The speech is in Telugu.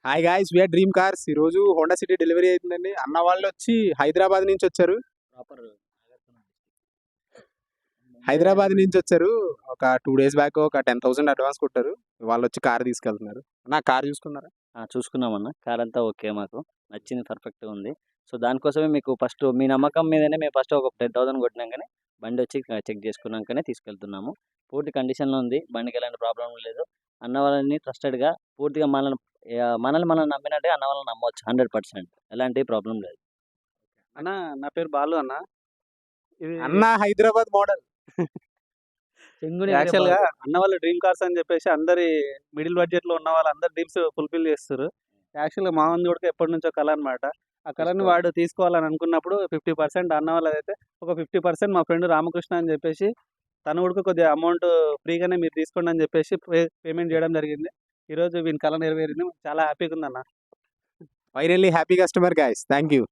Hi guys, we are dream cars. ఈరోజు హోండా సిటీ డెలివరీ అవుతుందండి. అన్న వాళ్ళు వచ్చి హైదరాబాద్ నుంచి వచ్చారు. ఒక 2 days బ్యాక్ ఒక 10,000 అడ్వాన్స్ కొట్టారు. వాళ్ళు వచ్చి కార్ తీసుకెళ్తున్నారు. నా కార్ చూసుకున్నారా? చూసుకున్నామన్న. కార్ అంతా ఓకే, మాకు నచ్చింది, పర్ఫెక్ట్గా ఉంది. సో దానికోసమే మీకు ఫస్ట్ మీ నమ్మకం మీదనే మేము ఫస్ట్ ఒక 10,000 కొట్టినాకనే బండి వచ్చి చెక్ చేసుకున్నాకనే తీసుకెళ్తున్నాము. పూర్తి కండిషన్లో ఉంది, బండికి ఎలాంటి ప్రాబ్లం లేదు. అన్న వాళ్ళని ట్రస్టెడ్గా పూర్తిగా మనల్ని మనం నమ్మినట్టే అన్న వాళ్ళని నమ్మవచ్చు 100%. ఎలాంటి ప్రాబ్లం లేదు. అన్న, నా పేరు బాలు అన్న. ఇది అన్న హైదరాబాద్ మోడల్. యాక్చువల్గా అన్న వాళ్ళు డ్రీమ్ కార్స్ అని చెప్పేసి అందరి మిడిల్ బడ్జెట్ లో ఉన్న వాళ్ళందరి డ్రీమ్స్ ఫుల్ఫిల్ చేస్తారు. యాక్చువల్గా మా మంది కూడా ఎప్పటి నుంచో కళ అనమాట. ఆ కళని వాడు తీసుకోవాలని అనుకున్నప్పుడు 50% అన్న వాళ్ళదైతే ఒక 50% మా ఫ్రెండ్ రామకృష్ణ అని చెప్పేసి తను కూడా కొద్దిగా అమౌంట్ ఫ్రీగానే మీరు తీసుకోండి అని చెప్పేసి పేమెంట్ చేయడం జరిగింది. ఈరోజు వీని కళ నెరవేరింది. చాలా హ్యాపీగా ఉందన్న. Finally happy customer guys. Thank you.